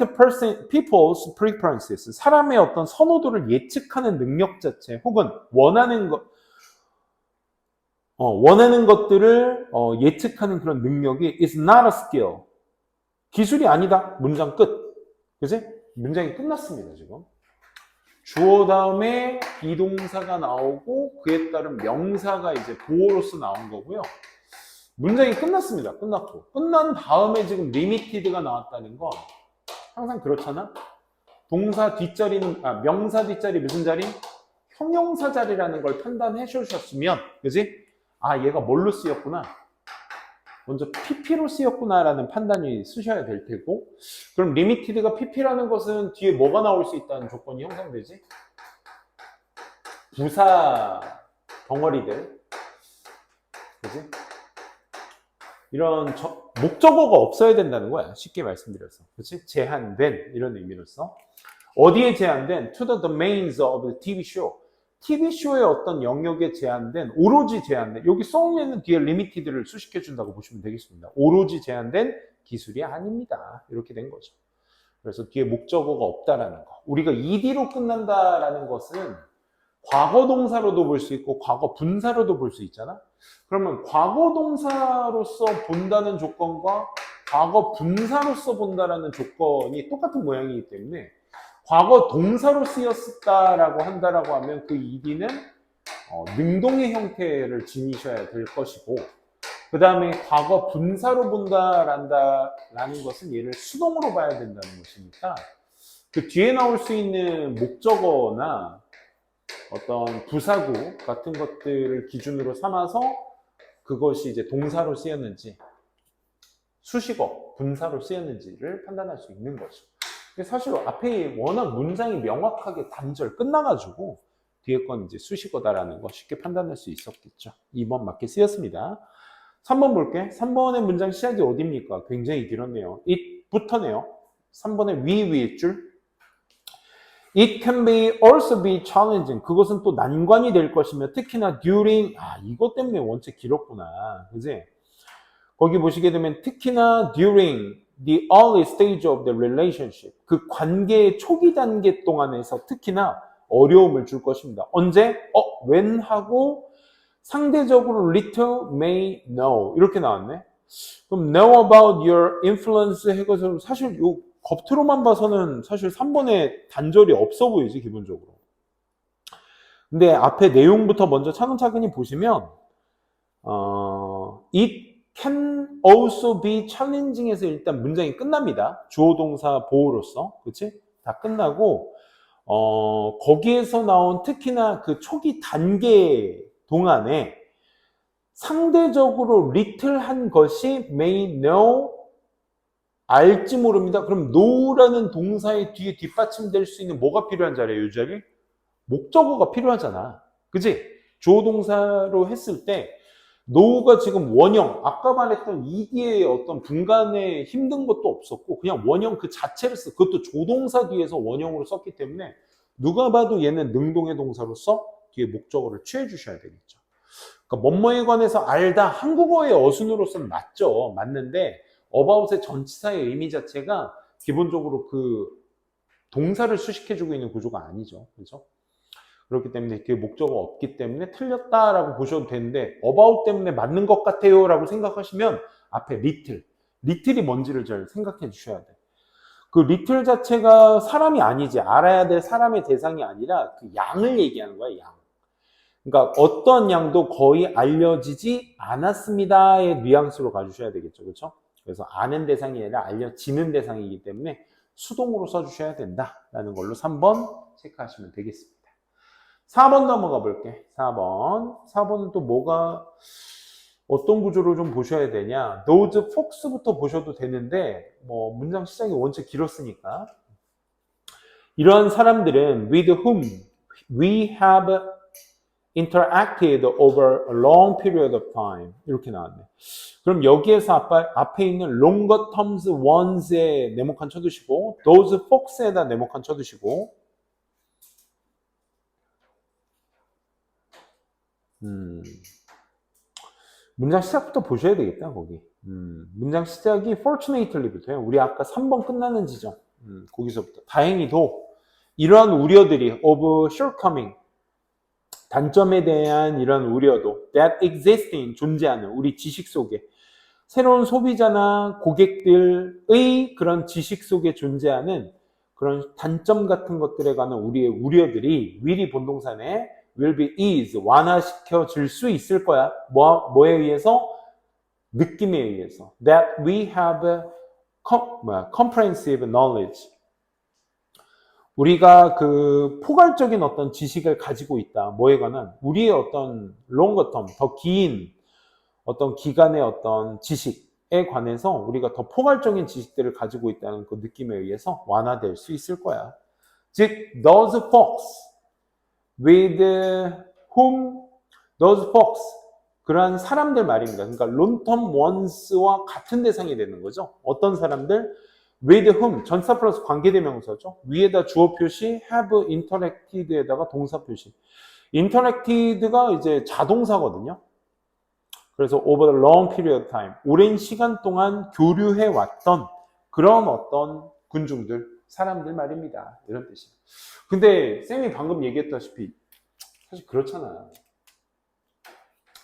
people's preferences. 사람의 어떤 선호도를 예측하는 능력 자체 혹은 원하는 것들을 예측하는 그런 능력이 is not a skill. 기술이 아니다. 문장 끝. 그치? 문장이 끝났습니다, 지금. 주어 다음에 비동사가 나오고 그에 따른 명사가 이제 보어로서 나온 거고요. 문장이 끝났습니다. 끝났고. 끝난 다음에 지금 limited가 나왔다는 건 항상 그렇잖아? 동사 뒷자리는, 명사 뒷자리 무슨 자리? 형용사 자리라는 걸 판단해 주셨으면, 그지? 얘가 뭘로 쓰였구나. 먼저 pp로 쓰였구나라는 판단이 쓰셔야 될 테고, 그럼 limited가 pp라는 것은 뒤에 뭐가 나올 수 있다는 조건이 형성되지? 부사 덩어리들. 그지? 이런 목적어가 없어야 된다는 거야. 쉽게 말씀드려서. 그렇지? 제한된 이런 의미로서. 어디에 제한된? To the domains of the TV show. TV 쇼의 어떤 영역에 제한된, 오로지 제한된. 여기 쏘면은 뒤에 limited를 수식해 준다고 보시면 되겠습니다. 오로지 제한된 기술이 아닙니다. 이렇게 된 거죠. 그래서 뒤에 목적어가 없다라는 거. 우리가 ed로 끝난다라는 것은 과거 동사로도 볼 수 있고 과거 분사로도 볼 수 있잖아. 그러면 과거 동사로서 본다는 조건과 과거 분사로서 본다라는 조건이 똑같은 모양이기 때문에 과거 동사로 쓰였다라고 한다라고 하면 그 ed는 능동의 형태를 지니셔야 될 것이고 그 다음에 과거 분사로 본다라는 것은 얘를 수동으로 봐야 된다는 것이니까 그 뒤에 나올 수 있는 목적어나 어떤 부사구 같은 것들을 기준으로 삼아서 그것이 이제 동사로 쓰였는지 수식어, 분사로 쓰였는지를 판단할 수 있는 거죠. 사실 앞에 워낙 문장이 명확하게 단절 끝나가지고 뒤에 건 이제 수식어다라는 거 쉽게 판단할 수 있었겠죠. 2번 맞게 쓰였습니다. 3번 볼게. 3번의 문장 시작이 어디입니까? 굉장히 길었네요. it부터네요. 3번의 위일 줄. It can also be challenging. 그것은 또 난관이 될 것이며 특히나 during 이것 때문에 원체 길었구나. 그지? 거기 보시게 되면 특히나 during the early stage of the relationship. 그 관계의 초기 단계 동안에서 특히나 어려움을 줄 것입니다. 언제? when 하고 상대적으로 little may know. 이렇게 나왔네. 그럼 know about your influence 해가지고 사실 요 겉으로만 봐서는 사실 3번에 단절이 없어 보이지 기본적으로. 근데 앞에 내용부터 먼저 차근차근히 보시면 it can also be challenging에서 일단 문장이 끝납니다. 주어 동사 보호로서 그치? 다 끝나고 거기에서 나온 특히나 그 초기 단계 동안에 상대적으로 little한 것이 may know 알지 모릅니다. 그럼 know라는 동사의 뒤에 뒷받침될 수 있는 뭐가 필요한 자리예요? 이 자리? 목적어가 필요하잖아. 그치? 주어 동사로 했을 때 know가 지금 원형, 아까 말했던 ed의 어떤 분간에 힘든 것도 없었고 그냥 원형 그 자체를 써. 그것도 조동사 뒤에서 원형으로 썼기 때문에 누가 봐도 얘는 능동의 동사로서 뒤에 목적어를 취해 주셔야 되겠죠. 그러니까 뭐뭐에 관해서 알다 한국어의 어순으로서는 맞죠. 맞는데 about의 전치사의 의미 자체가 기본적으로 그 동사를 수식해주고 있는 구조가 아니죠. 그렇죠? 그렇기 때문에 그 목적어가 없기 때문에 틀렸다라고 보셔도 되는데 about 때문에 맞는 것 같아요 라고 생각하시면 앞에 little이 뭔지를 잘 생각해 주셔야 돼요. 그 little 자체가 사람이 아니지 알아야 될 사람의 대상이 아니라 그 양을 얘기하는 거야. 양. 그러니까 어떤 양도 거의 알려지지 않았습니다의 뉘앙스로 가주셔야 되겠죠. 그렇죠? 그래서 아는 대상이 아니라 알려지는 대상이기 때문에 수동으로 써주셔야 된다라는 걸로 3번 체크하시면 되겠습니다. 4번 넘어가 볼게. 4번은 또 뭐가 어떤 구조를 좀 보셔야 되냐. those folks부터 보셔도 되는데 뭐 문장 시작이 원체 길었으니까 이러한 사람들은 with whom we have interacted over a long period of time 이렇게 나왔네. 그럼 여기에서 앞에 있는 longer terms ones에 네모칸 쳐두시고 those folks에다 네모칸 쳐두시고 문장 시작부터 보셔야 되겠다 거기. 문장 시작이 fortunately부터요. 우리 아까 3번 끝나는 지점 거기서부터 다행히도 이러한 우려들이 of shortcoming 단점에 대한 이런 우려도 that existing 존재하는 우리 지식 속에 새로운 소비자나 고객들의 그런 지식 속에 존재하는 그런 단점 같은 것들에 관한 우리의 우려들이 will이 본동사네 will be is 완화시켜 줄 수 있을 거야. 뭐에 의해서? 느낌에 의해서. That we have comprehensive knowledge. 우리가 그 포괄적인 어떤 지식을 가지고 있다. 뭐에 관한? 우리의 어떤 longer term, 더 긴 어떤 기간의 어떤 지식에 관해서 우리가 더 포괄적인 지식들을 가지고 있다는 그 느낌에 의해서 완화될 수 있을 거야. 즉, those folks with whom those folks 그러한 사람들 말입니다. 그러니까 long-term ones와 같은 대상이 되는 거죠. 어떤 사람들? with whom 전치사 플러스 관계대명사죠. 위에다 주어 표시 have interacted에다가 동사 표시. interacted가 이제 자동사거든요. 그래서 over the long period of time 오랜 시간 동안 교류해 왔던 그런 어떤 군중들 사람들 말입니다. 이런 뜻이에요. 근데 쌤이 방금 얘기했다시피 사실 그렇잖아.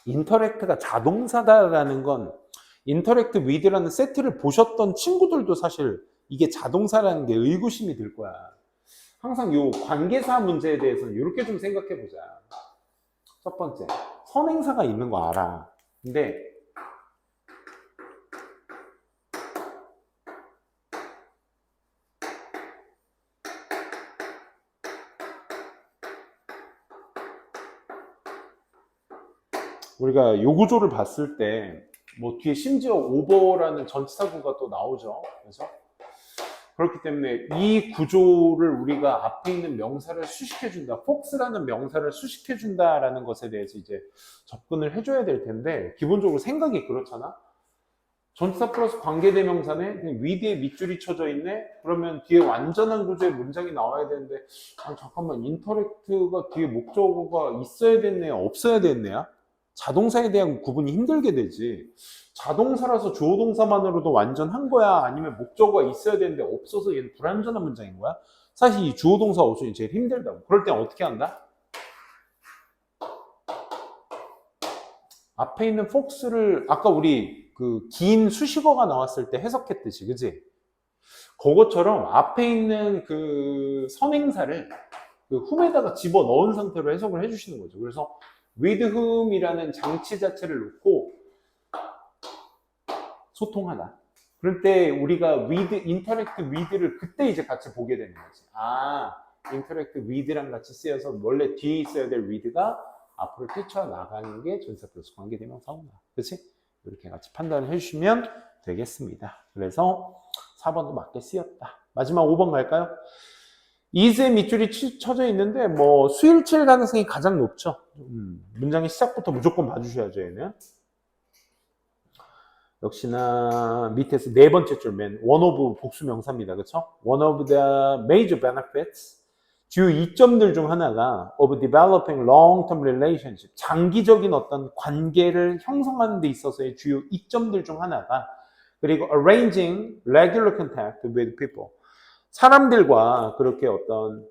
인터랙트가 자동사다라는 건 인터랙트 with라는 세트를 보셨던 친구들도 사실 이게 자동사라는 게 의구심이 들 거야. 항상 요 관계사 문제에 대해서는 이렇게 좀 생각해 보자. 첫 번째, 선행사가 있는 거 알아. 근데 우리가 요 구조를 봤을 때 뭐 뒤에 심지어 오버라는 전치사구가 또 나오죠. 그래서 그렇기 때문에 이 구조를 우리가 앞에 있는 명사를 수식해준다. folks라는 명사를 수식해준다라는 것에 대해서 이제 접근을 해줘야 될 텐데 기본적으로 생각이 그렇잖아. 전치사 플러스 관계대명사네. 위드에 밑줄이 쳐져 있네. 그러면 뒤에 완전한 구조의 문장이 나와야 되는데 잠깐만 인터랙트가 뒤에 목적어가 있어야 됐네요? 없어야 됐네요? 자동사에 대한 구분이 힘들게 되지. 자동사라서 주어 동사만으로도 완전한 거야? 아니면 목적어가 있어야 되는데 없어서 얘는 불완전한 문장인 거야? 사실 이 주어 동사 어순이 제일 힘들다고. 그럴 땐 어떻게 한다? 앞에 있는 folks를 아까 우리 그 긴 수식어가 나왔을 때 해석했듯이, 그지? 그것처럼 앞에 있는 그 선행사를 그 whom에다가 집어 넣은 상태로 해석을 해주시는 거죠. 그래서 with whom이라는 장치 자체를 놓고 소통하다. 그럴 때 우리가 with, interact with를 그때 이제 같이 보게 되는 거지. 아, interact with랑 같이 쓰여서 원래 뒤에 있어야 될 with가 앞으로 뛰쳐나가는 게 전치사 플러스 관계대명사구나. 그치? 이렇게 같이 판단을 해주시면 되겠습니다. 그래서 4번도 맞게 쓰였다. 마지막 5번 갈까요? is에 밑줄이 쳐져 있는데 뭐 수일치일 가능성이 가장 높죠. 문장의 시작부터 무조건 봐주셔야죠, 얘는. 역시나 밑에서 네 번째 줄 맨 one of 복수명사입니다. 그렇죠? One of the major benefits 주요 이점들 중 하나가 of developing long-term relationship 장기적인 어떤 관계를 형성하는 데 있어서의 주요 이점들 중 하나가 그리고 arranging regular contact with people 사람들과 그렇게 어떤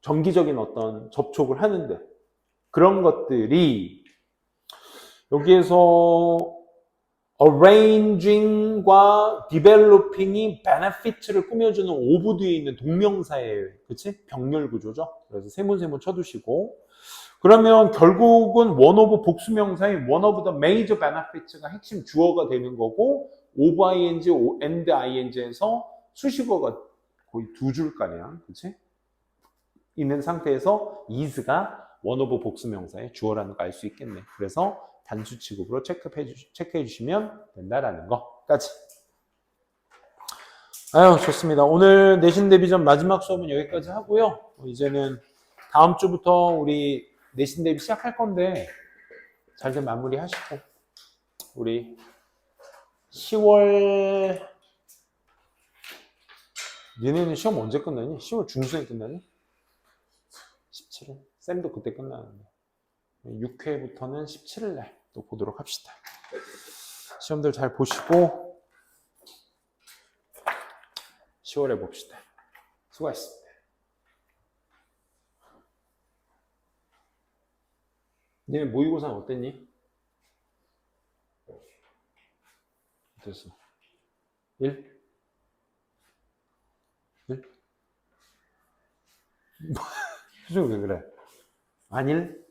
정기적인 어떤 접촉을 하는데 그런 것들이 여기에서 arranging과 developing이 benefit를 꾸며주는 of 뒤에 있는 동명사의 그치? 병렬 구조죠. 그래서 세문세문 쳐두시고 그러면 결국은 one of 복수명사인 one of the major benefits가 핵심 주어가 되는 거고 of ing, and ing에서 수식어가 거의 두 줄가량 그치? 있는 상태에서 is가 one of 복수명사의 주어라는 걸 알 수 있겠네. 그래서 단수 취급으로 체크해 주시면 된다라는 거까지. 아유, 좋습니다. 오늘 내신 대비전 마지막 수업은 여기까지 하고요. 이제는 다음 주부터 우리 내신 대비 시작할 건데 잘들 마무리 하시고 우리 10월 니네는 시험 언제 끝나니? 10월 중순에 끝나니? 17일? 쌤도 그때 끝나는데 6회부터는 17일 날 또 보도록 합시다. 시험들 잘 보시고 10월에 봅시다. 수고하셨습니다. 니네 모의고사 어땠니? 어땠어? 1? 1? 왜 그래? 아닐?